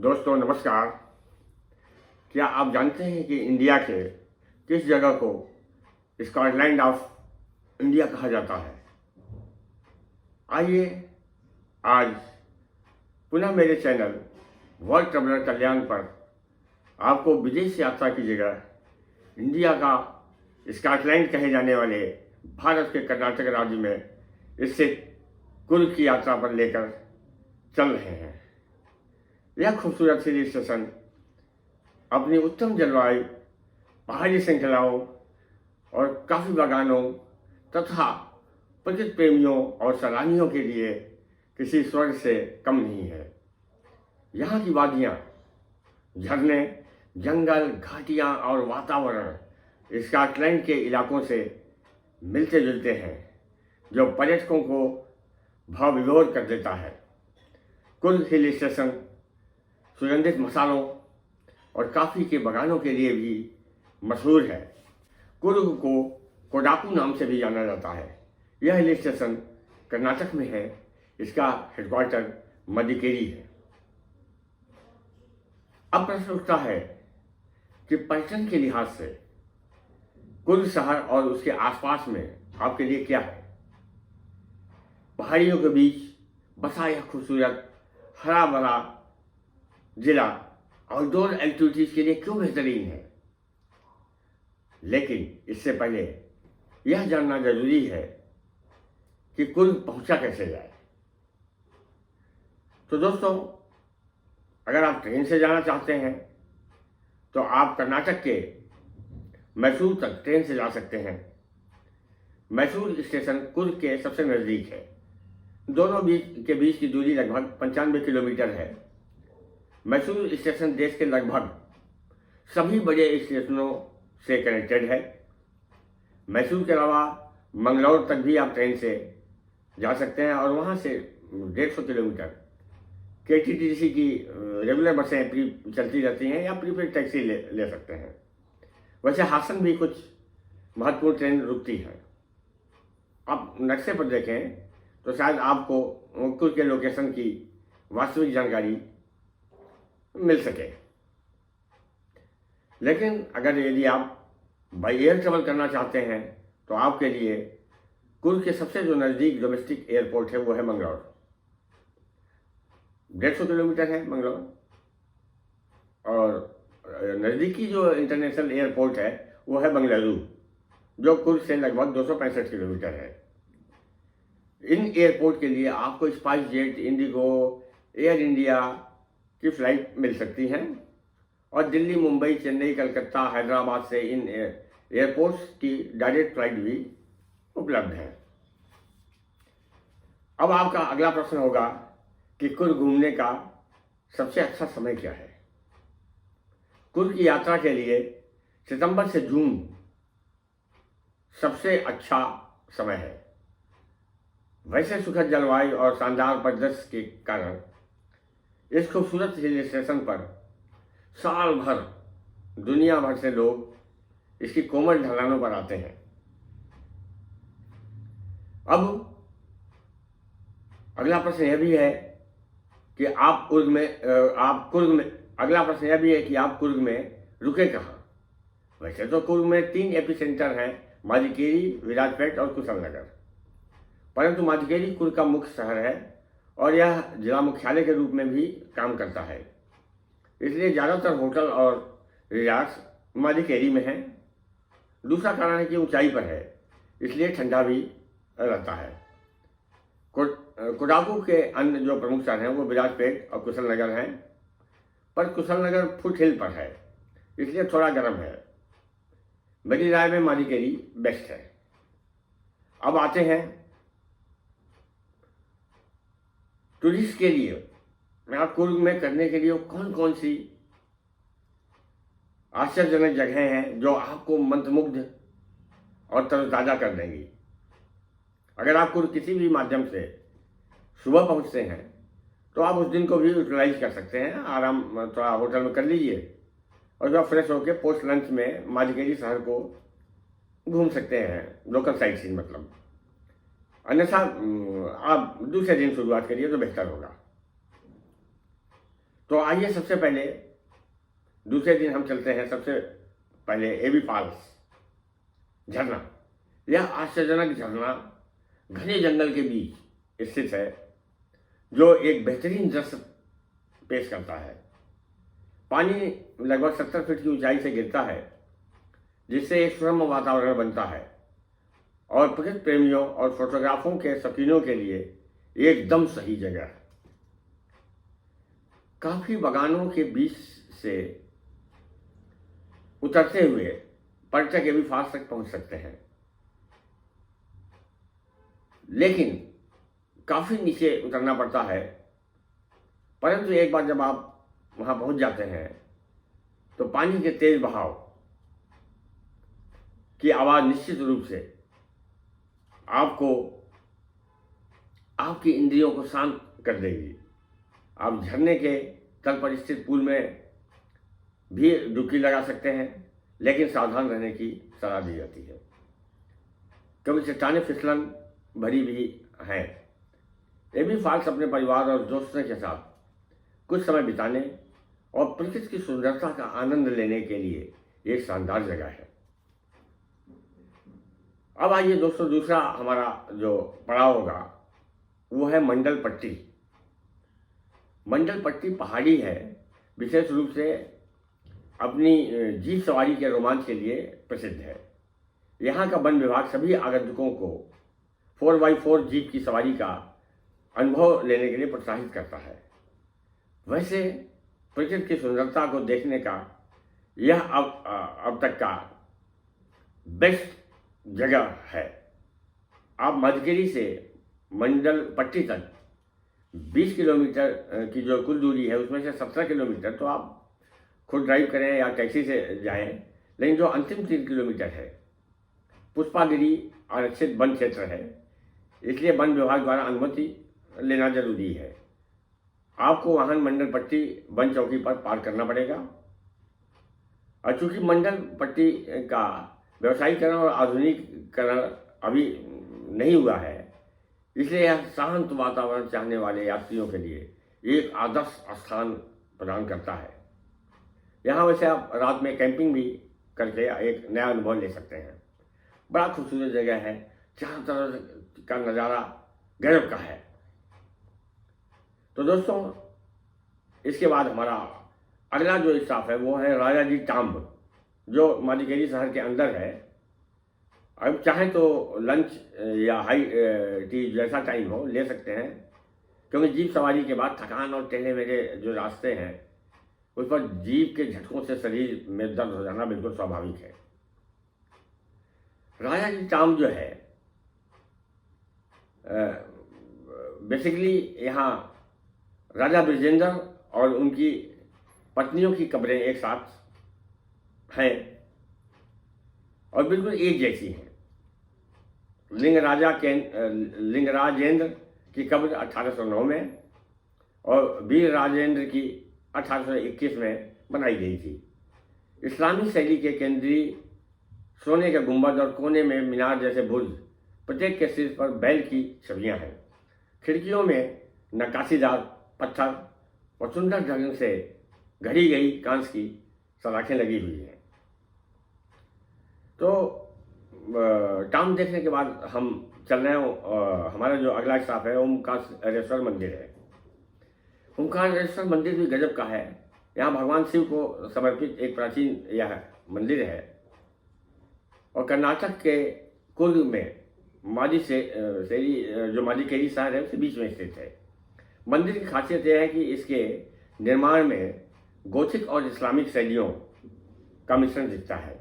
दोस्तों नमस्कार। क्या आप जानते हैं कि इंडिया के किस जगह को स्कॉटलैंड ऑफ इंडिया कहा जाता है? आइए आज पुनः मेरे चैनल वर्ल्ड ट्रैवलर कल्याण पर आपको विदेश यात्रा की जगह इंडिया का स्कॉटलैंड कहे जाने वाले भारत के कर्नाटक राज्य में स्थित कुर्ग की यात्रा पर लेकर चल रहे हैं। यह खूबसूरत हिल स्टेशन अपनी उत्तम जलवायु, पहाड़ी श्रृंखलाओं और कॉफी बागानों तथा प्रकृति प्रेमियों और सैलानियों के लिए किसी स्वर्ग से कम नहीं है। यहाँ की वादियाँ, झरने, जंगल, घाटियाँ और वातावरण स्कॉटलैंड के इलाकों से मिलते जुलते हैं, जो पर्यटकों को भाव विभोर कर देता है। कुर्ग हिल स्टेशन सुगंधित मसालों और कॉफ़ी के बागानों के लिए भी मशहूर है। कुर्ग को कोडाकू नाम से भी जाना जाता है। यह हिल स्टेशन कर्नाटक में है। इसका हेडक्वार्टर मडिकेरी है। अब प्रश्न उठता है कि पर्यटन के लिहाज से कुर्ग शहर और उसके आसपास में आपके लिए क्या है? पहाड़ियों के बीच बसा यह खूबसूरत हरा भरा जिला आउटडोर एक्टिविटीज के लिए क्यों बेहतरीन है? लेकिन इससे पहले यह जानना जरूरी है कि कुर्ग पहुंचा कैसे जाए। तो दोस्तों, अगर आप ट्रेन से जाना चाहते हैं तो आप कर्नाटक के मैसूर तक ट्रेन से जा सकते हैं। मैसूर स्टेशन कुर्ग के सबसे नज़दीक है। दोनों के बीच की दूरी लगभग 95 किलोमीटर है। मैसूर स्टेशन देश के लगभग सभी बड़े स्टेशनों से कनेक्टेड है। मैसूर के अलावा मंगलौर तक भी आप ट्रेन से जा सकते हैं और वहाँ से 150 किलोमीटर केटीटीसी की रेगुलर बसें चलती रहती हैं या प्रीपेड टैक्सी ले सकते हैं। वैसे हासन भी कुछ महत्वपूर्ण ट्रेन रुकती है। आप नक्शे पर देखें तो शायद आपको कुर्ग के लोकेशन की वास्तविक जानकारी मिल सके। लेकिन यदि आप बाई एयर ट्रेवल करना चाहते हैं तो आपके लिए कुर्ग के सबसे जो नज़दीक डोमेस्टिक एयरपोर्ट है वो है मंगलौर। 150 किलोमीटर है मंगलौर। और नज़दीकी जो इंटरनेशनल एयरपोर्ट है वो है बेंगलुरु, जो कुर्ग से लगभग 265 किलोमीटर है। इन एयरपोर्ट के लिए आपको spice jet, Indigo, air India की फ़्लाइट मिल सकती हैं और दिल्ली, मुंबई, चेन्नई, कलकत्ता, हैदराबाद से इन एयरपोर्ट्स की डायरेक्ट फ्लाइट भी उपलब्ध है। अब आपका अगला प्रश्न होगा कि कुर्ग घूमने का सबसे अच्छा समय क्या है? कुर्ग की यात्रा के लिए सितंबर से जून सबसे अच्छा समय है। वैसे सुखद जलवायु और शानदार परिदृश्य के कारण इस खूबसूरत हिल स्टेशन पर साल भर दुनिया भर से लोग इसकी कोमल ढलानों पर आते हैं। अब अगला प्रश्न यह भी है कि आप कुर्ग में अगला प्रश्न यह भी है कि आप कुर्ग में रुके कहाँ? वैसे तो कुर्ग में 3 एपिसेंटर हैं, मडिकेरी, विराजपेट और कुशलनगर। परंतु मडिकेरी कुर्ग का मुख्य शहर है और यह जिला मुख्यालय के रूप में भी काम करता है। इसलिए ज़्यादातर होटल और रिजॉर्ट्स मडिकेरी में हैं। दूसरा कारण है कि ऊंचाई पर है, इसलिए ठंडा भी रहता है। कोडागू के अन्य जो प्रमुख शहर हैं वो विराजपेट और कुशलनगर हैं, पर कुशलनगर फुट हिल पर है, इसलिए थोड़ा गर्म है। मेरी राय में मडिकेरी बेस्ट है। अब आते हैं टूरिस्ट के लिए आप कुर्ग में करने के लिए कौन कौन सी आश्चर्यजनक जगहें हैं जो आपको मंत्रमुग्ध और तरोताज़ा कर देंगी। अगर आप कुर्ग किसी भी माध्यम से सुबह पहुंचते हैं तो आप उस दिन को भी यूटिलाइज कर सकते हैं। आराम थोड़ा होटल में कर लीजिए और जब फ्रेश होकर पोस्ट लंच में मडिकेरी शहर को घूम सकते हैं, लोकल साइट सीइंग मतलब। अन्यथा आप दूसरे दिन शुरुआत करिए तो बेहतर होगा। तो आइए सबसे पहले दूसरे दिन हम चलते हैं सबसे पहले एबी फॉल्स झरना। यह आश्चर्यजनक झरना घने जंगल के बीच स्थित है जो एक बेहतरीन दृश्य पेश करता है। पानी लगभग 70 फीट की ऊंचाई से गिरता है जिससे एक सुरम्य वातावरण बनता है और प्रकृति प्रेमियों और फोटोग्राफों के शौकीनों के लिए एकदम सही जगह है। काफी बगानों के बीच से उतरते हुए पर्यटक एबी फॉल्स तक पहुंच सकते हैं, लेकिन काफी नीचे उतरना पड़ता है। परंतु एक बार जब आप वहां पहुंच जाते हैं तो पानी के तेज बहाव की आवाज निश्चित रूप से आपको आपकी इंद्रियों को शांत कर देगी। आप झरने के तल पर स्थित पूल में भी डुबकी लगा सकते हैं, लेकिन सावधान रहने की सलाह दी जाती है क्योंकि चट्टानें फिसलन भरी भी हैं। एबी फॉल्स अपने परिवार और दोस्तों के साथ कुछ समय बिताने और प्रकृति की सुंदरता का आनंद लेने के लिए एक शानदार जगह है। अब आइए दोस्तों, दूसरा हमारा जो पड़ाव होगा वो है मंडल पट्टी। मंडल पट्टी पहाड़ी है, विशेष रूप से अपनी जीप सवारी के रोमांच के लिए प्रसिद्ध है। यहाँ का वन विभाग सभी आगंतुकों को 4x4 जीप की सवारी का अनुभव लेने के लिए प्रोत्साहित करता है। वैसे प्रकृति की सुंदरता को देखने का यह अब तक का बेस्ट जगह है। आप मधुगिरी से मंडल पट्टी तक 20 किलोमीटर की जो कुल दूरी है उसमें से 17 किलोमीटर तो आप खुद ड्राइव करें या टैक्सी से जाएं, लेकिन जो अंतिम 3 किलोमीटर है पुष्पागिरी आरक्षित वन क्षेत्र है, इसलिए वन विभाग द्वारा अनुमति लेना जरूरी है। आपको वाहन मंडल पट्टी वन चौकी पर पार्क करना पड़ेगा। और चूंकि मंडल पट्टी का व्यवसायीकरण और आधुनिकीकरण अभी नहीं हुआ है, इसलिए यह शांत वातावरण चाहने वाले यात्रियों के लिए एक आदर्श स्थान प्रदान करता है। यहाँ वैसे आप रात में कैंपिंग भी करके एक नया अनुभव ले सकते हैं। बड़ा खूबसूरत जगह है, चारों तरफ का नज़ारा गजब का है। तो दोस्तों, इसके बाद हमारा अगला जो स्टॉप है वो है राजा जी टाम्ब, जो मधुगिरी शहर के अंदर है। अब चाहें तो लंच या हाई टी जैसा टाइम हो ले सकते हैं, क्योंकि जीप सवारी के बाद थकान और टेढ़े मेढ़े जो रास्ते हैं उस पर जीप के झटकों से शरीर में दर्द हो जाना बिल्कुल स्वाभाविक है। राजा जी टाम्ब जो है बेसिकली यहाँ राजा ब्रिजेंद्र और उनकी पत्नियों की कब्रें एक साथ हैं और बिल्कुल एक जैसी हैं। लिंगराजेंद्र की कब्र 1809 में और वीर राजेंद्र की 1821 में बनाई गई थी। इस्लामी शैली के केंद्रीय सोने का गुंबद और कोने में मीनार जैसे बुर्ज, प्रत्येक के शीर्ष पर बैल की छवियां हैं। खिड़कियों में नक्काशीदार पत्थर और सुंदर ढंग से घड़ी गई कांच की सलाखें लगी हुई हैं। तो टाउन देखने के बाद हम चल रहे हैं, हमारा जो अगला स्टॉप है ओमकारेश्वर मंदिर है। ओमकारेश्वर मंदिर भी गजब का है। यहाँ भगवान शिव को समर्पित एक प्राचीन यह मंदिर है और कर्नाटक के कुर्ग में जो मधुगिरी शहर है उसके बीच में स्थित है। मंदिर की खासियत यह है कि इसके निर्माण में गोथिक और इस्लामिक शैलियों का मिश्रण दिखता है।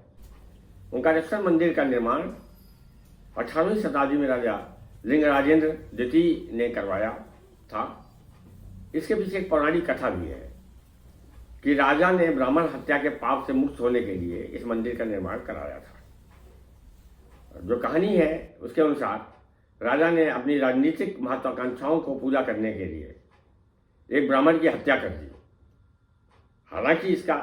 ओंकारेश्वर मंदिर का निर्माण 18वीं शताब्दी में राजा लिंगराजेंद्र द्वितीय ने करवाया था। इसके पीछे एक पौराणिक कथा भी है कि राजा ने ब्राह्मण हत्या के पाप से मुक्त होने के लिए इस मंदिर का निर्माण कराया था। जो कहानी है उसके अनुसार राजा ने अपनी राजनीतिक महत्वाकांक्षाओं को पूरा करने के लिए एक ब्राह्मण की हत्या कर दी। हालांकि इसका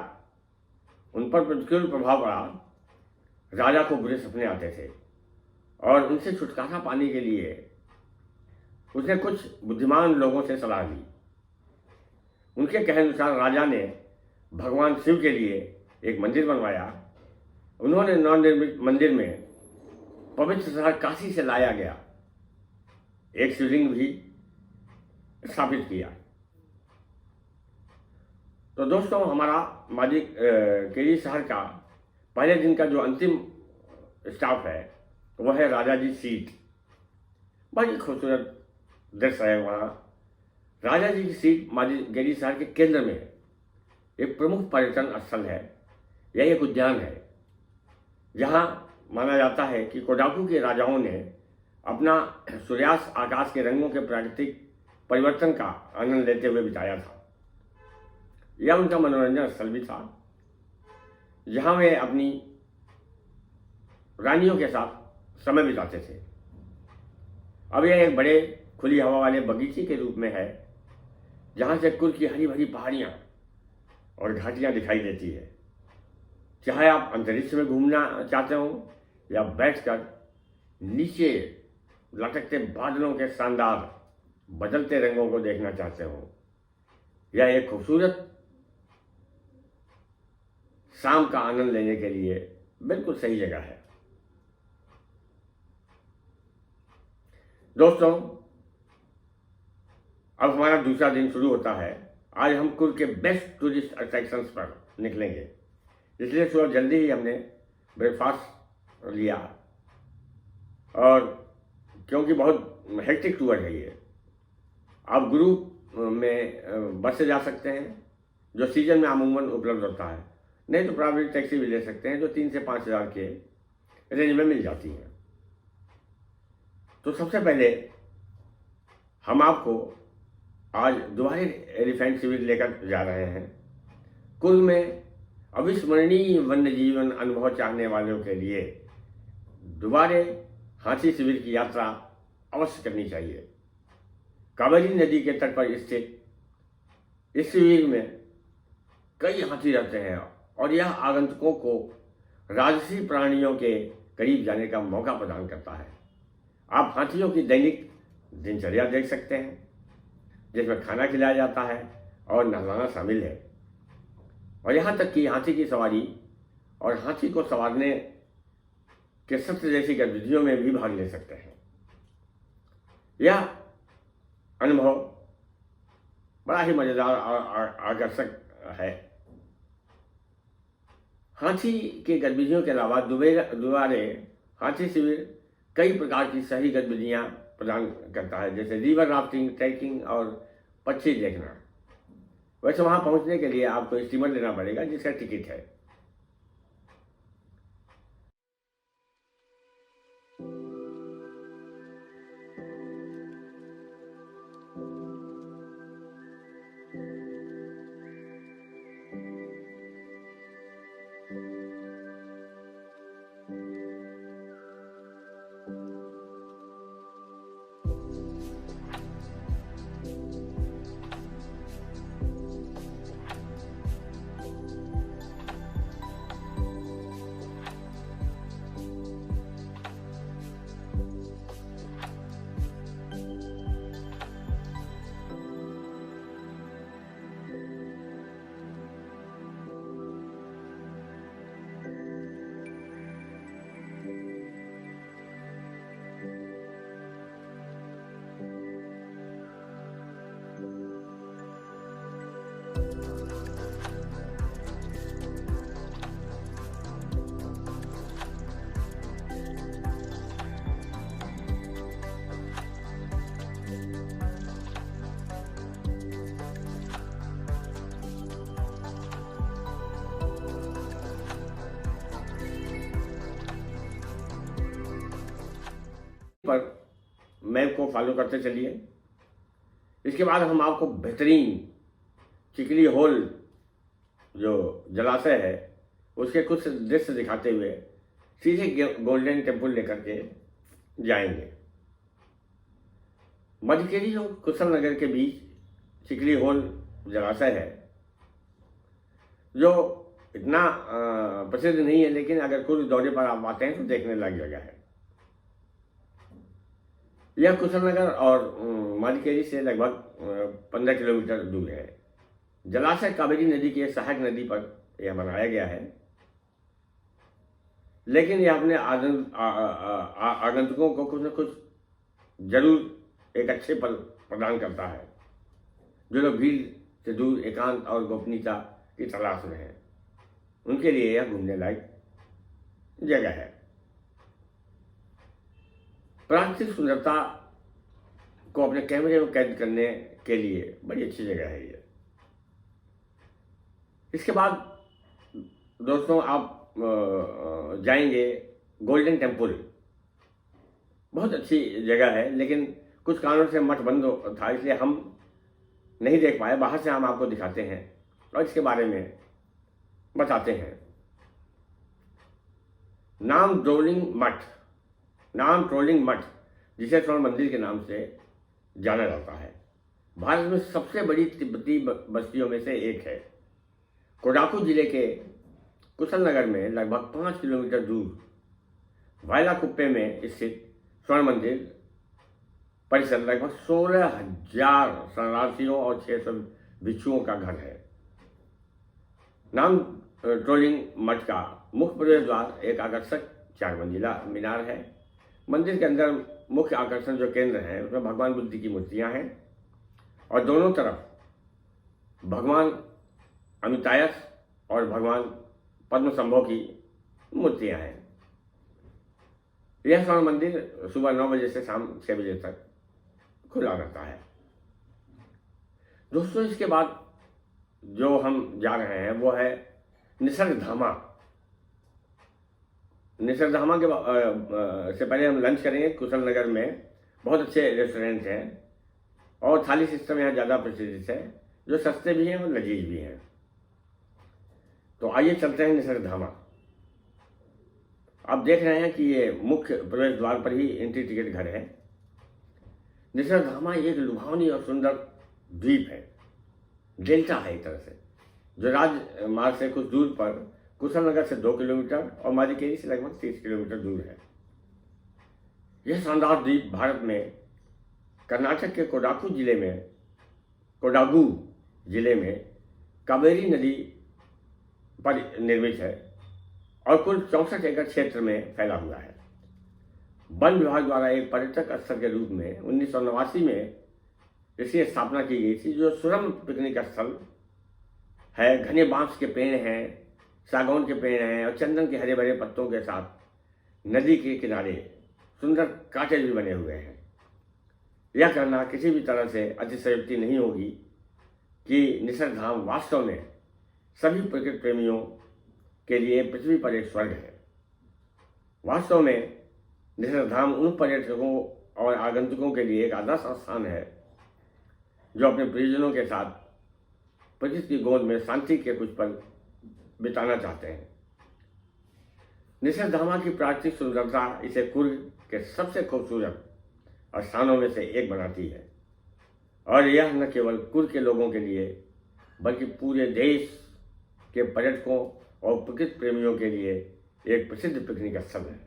उन पर प्रतिकूल प्रभाव पड़ा। राजा को बुरे सपने आते थे और उनसे छुटकारा पाने के लिए उसने कुछ बुद्धिमान लोगों से सलाह ली। उनके कहे अनुसार राजा ने भगवान शिव के लिए एक मंदिर बनवाया। उन्होंने नवनिर्मित मंदिर में पवित्र शहर काशी से लाया गया एक शिवलिंग भी स्थापित किया। तो दोस्तों, हमारा माजी केरी शहर का पहले दिन का जो अंतिम स्टॉप है वह है राजा जी सीट। बड़ी खूबसूरत दृश्य है वहाँ। राजा जी की सीट माजीगेरी शहर के केंद्र में एक प्रमुख पर्यटन स्थल है। यह एक उद्यान है जहाँ माना जाता है कि कोडागु के राजाओं ने अपना सूर्यास्त आकाश के रंगों के प्राकृतिक परिवर्तन का आनंद लेते हुए बिताया था। यह उनका मनोरंजन स्थल भी था जहाँ वे अपनी रानियों के साथ समय बिताते थे। अब यह एक बड़े खुली हवा वाले बगीचे के रूप में है जहाँ से कुल की हरी भरी पहाड़ियाँ और घाटियाँ दिखाई देती है। चाहे आप अंतरिक्ष में घूमना चाहते हो या बैठकर नीचे लटकते बादलों के शानदार बदलते रंगों को देखना चाहते हो, यह एक खूबसूरत शाम का आनंद लेने के लिए बिल्कुल सही जगह है। दोस्तों, अब हमारा दूसरा दिन शुरू होता है। आज हम कुर्ग के बेस्ट टूरिस्ट अट्रैक्शंस पर निकलेंगे, इसलिए सुबह जल्दी ही हमने ब्रेकफास्ट लिया और क्योंकि बहुत हेक्टिक टूर है ये। आप ग्रुप में बस से जा सकते हैं जो सीजन में अमूमन उपलब्ध होता है, नहीं तो प्राइवेट टैक्सी भी ले सकते हैं जो 3 से 5 हज़ार के रेंज में मिल जाती हैं। तो सबसे पहले हम आपको आज दोबारा एलिफेंट शिविर लेकर जा रहे हैं। कुर्ग में अविस्मरणीय वन्य जीवन अनुभव चाहने वालों के लिए दोबारा हाथी शिविर की यात्रा अवश्य करनी चाहिए। कावेरी नदी के तट पर स्थित इस शिविर में कई हाथी रहते हैं और यह आगंतुकों को राजसी प्राणियों के करीब जाने का मौका प्रदान करता है। आप हाथियों की दैनिक दिनचर्या देख सकते हैं जिसमें खाना खिलाया जाता है और नहलाना शामिल है, और यहाँ तक कि हाथी की सवारी और हाथी को संवारने के सत्र जैसी गतिविधियों में भी भाग ले सकते हैं। यह अनुभव बड़ा ही मजेदार और आकर्षक है। हाथी की गतिविधियों के अलावा दोबारे हाथी शिविर कई प्रकार की सही गतिविधियां प्रदान करता है, जैसे रिवर राफ्टिंग, ट्रैकिंग और पक्षी देखना। वैसे वहां पहुंचने के लिए आपको स्टीमर लेना पड़ेगा जिसका टिकट है। पर मैप को फॉलो करते चलिए। इसके बाद हम आपको बेहतरीन चिकली होल जो जलाशय है उसके कुछ दृश्य दिखाते हुए सीधे गोल्डन टेम्पल लेकर के जाएंगे। मधुकेरी और कुशल नगर के बीच चिकली होल जलाशय है जो इतना प्रसिद्ध नहीं है, लेकिन अगर कुछ दौरे पर आप आते हैं तो देखने लायक जगह है। यह कुशल नगर और मधुकेरी से लगभग 15 किलोमीटर दूर है। जलाशय कावेरी नदी की सहायक नदी पर यह बनाया गया है, लेकिन यह अपने आगंतुकों को कुछ न कुछ जरूर एक अच्छे पल प्रदान करता है। जो लोग भीड़ से दूर एकांत और गोपनीयता की तलाश में हैं, उनके लिए यह घूमने लायक जगह है। प्राकृतिक सुंदरता को अपने कैमरे में कैद करने के लिए बड़ी अच्छी जगह है ये। इसके बाद दोस्तों आप जाएंगे गोल्डन टेम्पल। बहुत अच्छी जगह है, लेकिन कुछ कारणों से मठ बंद था, इसलिए हम नहीं देख पाए। बाहर से हम आपको दिखाते हैं और इसके बारे में बताते हैं। नाम ट्रोलिंग मठ, जिसे स्वर्ण मंदिर के नाम से जाना जाता है, भारत में सबसे बड़ी तिब्बती बस्तियों में से एक है। कोडागू जिले के कुशलनगर में लगभग 5 किलोमीटर दूर वायलाकुप्पे में स्थित स्वर्ण मंदिर परिसर लगभग 16,000 शरणार्थियों और 600 भिक्षुओं का घर है। नाम ट्रोलिंग मठ का मुख्य प्रवेश द्वार एक आकर्षक 4 मंजिला मीनार है। मंदिर के अंदर मुख्य आकर्षण जो केंद्र है उसमें भगवान बुद्ध की मूर्तियां हैं और दोनों तरफ भगवान अमितायस और भगवान पद्मसंभव की मूर्तियां हैं। यह स्वर्ण मंदिर सुबह 9 बजे से शाम 6 बजे तक खुला रहता है। दोस्तों, इसके बाद जो हम जा रहे हैं वो है निसर्गधामा। निसर्गधामा के से पहले हम लंच करेंगे। कुशलनगर में बहुत अच्छे रेस्टोरेंट हैं और थाली सिस्टम यहाँ ज़्यादा प्रचलित है, जो सस्ते भी हैं और लजीज भी हैं। तो आइए चलते हैं निसर्गधामा। आप देख रहे हैं कि ये मुख्य प्रवेश द्वार पर ही एंट्री टिकट घर है। निसर्गधामा एक लुभावनी और सुंदर द्वीप है, डेल्टा है एक तरह से, जो राजमार्ग से कुछ दूर पर कुशलनगर से 2 किलोमीटर और मदिकेरी से लगभग 30 किलोमीटर दूर है। यह शानदार द्वीप भारत में कर्नाटक के कोडागू जिले में कावेरी नदी पर निर्मित है और कुल 64 एकड़ क्षेत्र में फैला हुआ है। वन विभाग द्वारा एक पर्यटक स्थल के रूप में 1989 में इसकी स्थापना की गई थी, जो सुरम पिकनिक स्थल है। घने बांस के पेड़ हैं, सागौन के पेड़ हैं और चंदन के हरे भरे पत्तों के साथ नदी के किनारे सुंदर काटेज भी बने हुए हैं। यह कहना किसी भी तरह से अतिशयोक्ति नहीं होगी कि निसर्गधाम वास्तव में सभी प्रकृति प्रेमियों के लिए पृथ्वी पर एक स्वर्ग है। वास्तव में निसर्गधाम उन पर्यटकों और आगंतुकों के लिए एक आदर्श स्थान है जो अपने प्रियजनों के साथ प्रकृति की गोद में शांति के कुछ पल बिताना चाहते हैं। निसर्गधामा की प्राकृतिक सुंदरता इसे कुर्ग के सबसे खूबसूरत स्थानों में से एक बनाती है और यह न केवल कुर्ग के लोगों के लिए बल्कि पूरे देश के पर्यटकों और प्रकृति प्रेमियों के लिए एक प्रसिद्ध पिकनिक स्थल है।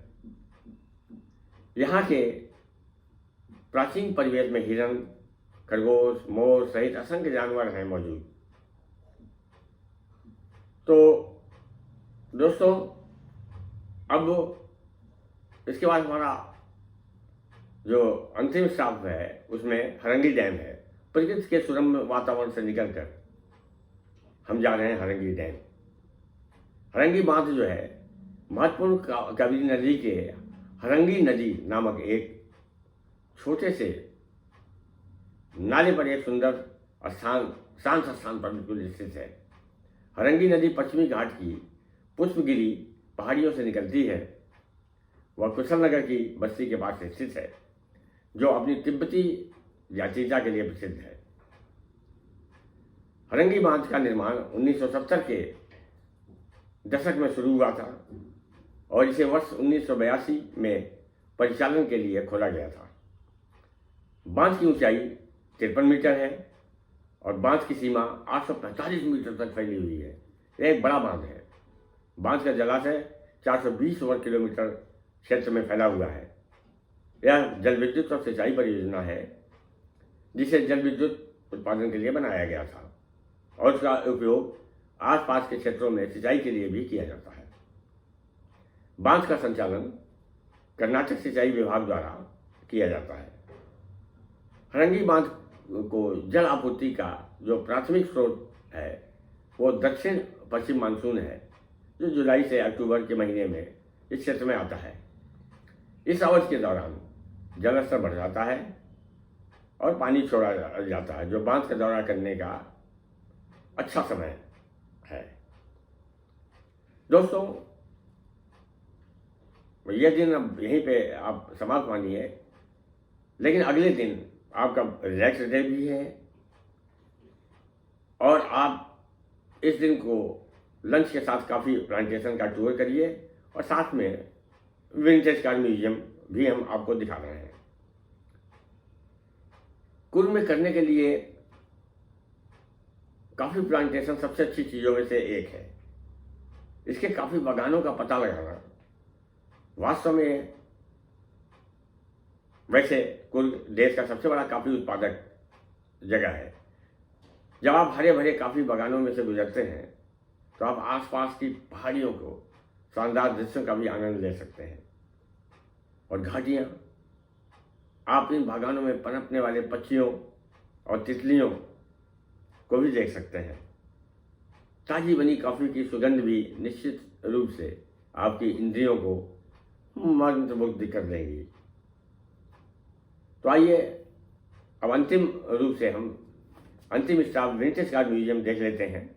यहाँ के प्राचीन परिवेश में हिरण, खरगोश, मोर सहित असंख्य जानवर हैं मौजूद। तो दोस्तों, अब इसके बाद हमारा जो अंतिम स्टॉप है उसमें हरंगी डैम है। प्रकृति के सुरम्य वातावरण से निकलकर हम जा रहे हैं हरंगी डैम। हरंगी बांध जो है महत्वपूर्ण कावेरी नदी के हरंगी नदी नामक एक छोटे से नाले पर एक सुंदर शांत स्थान पर बिल्कुल स्थित है। हरंगी नदी पश्चिमी घाट की पुष्पगिरी पहाड़ियों से निकलती है। वह कुशलनगर की बस्ती के पास स्थित है, जो अपनी तिब्बती जातीयता के लिए प्रसिद्ध है। हरंगी बांध का निर्माण 1970 के दशक में शुरू हुआ था और इसे वर्ष 1982 में परिचालन के लिए खोला गया था। बांध की ऊंचाई 53 मीटर है और बांध की सीमा 845 मीटर तक फैली हुई है। यह एक बड़ा बांध है। बांध का जलाशय 420 वर्ग किलोमीटर क्षेत्र में फैला हुआ है। यह जल विद्युत और सिंचाई परियोजना है जिसे जल विद्युत उत्पादन के लिए बनाया गया था और उसका उपयोग आसपास के क्षेत्रों में सिंचाई के लिए भी किया जाता है। बांध का संचालन कर्नाटक सिंचाई विभाग द्वारा किया जाता है। हरंगी बांध को जल आपूर्ति का जो प्राथमिक स्रोत है वो दक्षिण पश्चिम मानसून है, जो जुलाई से अक्टूबर के महीने में इस क्षेत्र में आता है। इस अवधि के दौरान जल स्तर बढ़ जाता है और पानी छोड़ा जाता है, जो बांध का दौरा करने का अच्छा समय है। दोस्तों, यह दिन अब यहीं पे आप समाप्त मानिए, लेकिन अगले दिन आपका रिलैक्स डे भी है और आप इस दिन को लंच के साथ काफ़ी प्लांटेशन का टूर करिए और साथ में विंटेज कार म्यूजियम भी हम आपको दिखा रहे हैं। कुर्ग में करने के लिए काफ़ी प्लांटेशन सबसे अच्छी चीज़ों में से एक है। इसके काफ़ी बागानों का पता लगाना वास्तव में, वैसे कुर्ग देश का सबसे बड़ा काफ़ी उत्पादक जगह है। जब आप हरे भरे काफ़ी बागानों में से गुजरते हैं तो आप आसपास की पहाड़ियों को शानदार दृश्यों का भी आनंद ले सकते हैं और घाटियाँ, आप इन बागानों में पनपने वाले पक्षियों और तितलियों को भी देख सकते हैं। ताजी बनी कॉफ़ी की सुगंध भी निश्चित रूप से आपकी इंद्रियों को मंत्रमुग्ध कर देंगी। तो आइए अब अंतिम रूप से हम अंतिम स्टॉप विंटेज कार म्यूजियम देख लेते हैं।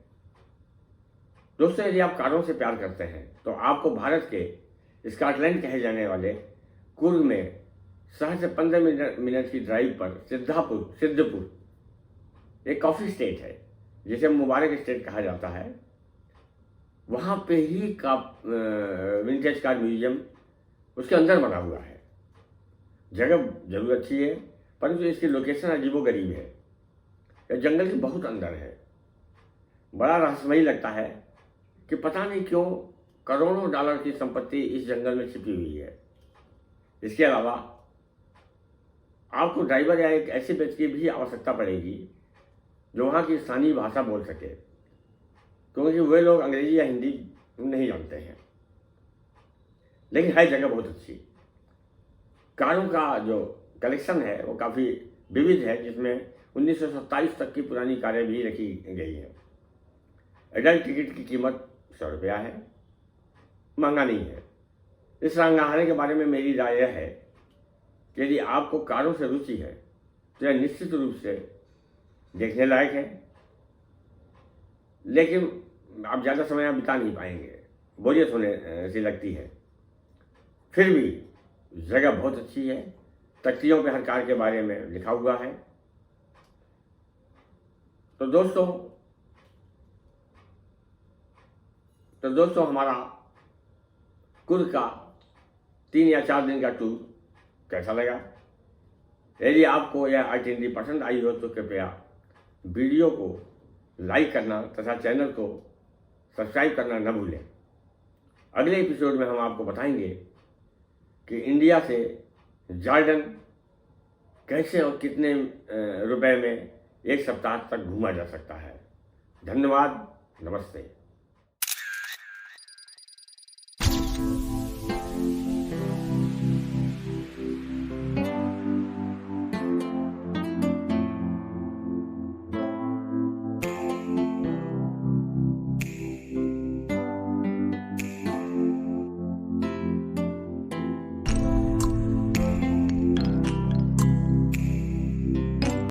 दोस्तों, यदि आप कारों से प्यार करते हैं तो आपको भारत के स्कॉटलैंड कहे जाने वाले कुर्ग में शहर से 15 मिनट की ड्राइव पर सिद्धपुर एक कॉफ़ी स्टेट है, जिसे मुबारक स्टेट कहा जाता है। वहाँ पे ही का विंटेज कार म्यूजियम उसके अंदर बना हुआ है। जगह जरूर अच्छी है, परंतु इसकी लोकेशन अजीबोगरीब है। यह जंगल के बहुत अंदर है। बड़ा रहस्यमयी लगता है कि पता नहीं क्यों करोड़ों डॉलर की संपत्ति इस जंगल में छिपी हुई है। इसके अलावा आपको ड्राइवर या एक ऐसे व्यक्ति की भी आवश्यकता पड़ेगी जो वहाँ की स्थानीय भाषा बोल सके, क्योंकि वे लोग अंग्रेजी या हिंदी नहीं जानते हैं। लेकिन है जगह बहुत अच्छी। कारों का जो कलेक्शन है वो काफ़ी विविध है, जिसमें 1927 तक की पुरानी कारें भी रखी गई हैं। एडल्ट टिकट की कीमत 100 रुपया है, महंगा नहीं है। इस रंगाने के बारे में मेरी राय यह है कि यदि आपको कारों से रुचि है तो यह निश्चित रूप से देखने लायक है, लेकिन आप ज़्यादा समय यहाँ बिता नहीं पाएंगे, बोरियत होने सी लगती है। फिर भी जगह बहुत अच्छी है। तख्तियों पे हर कार के बारे में लिखा हुआ है। तो दोस्तों हमारा कुर्ग का 3 या 4 दिन का टूर कैसा लगा? यदि आपको यह आइटिनरी पसंद आई हो तो कृपया वीडियो को लाइक करना तथा चैनल को सब्सक्राइब करना न भूलें। अगले एपिसोड में हम आपको बताएंगे कि इंडिया से जॉर्डन कैसे और कितने रुपए में 1 सप्ताह तक घूमा जा सकता है। धन्यवाद, नमस्ते।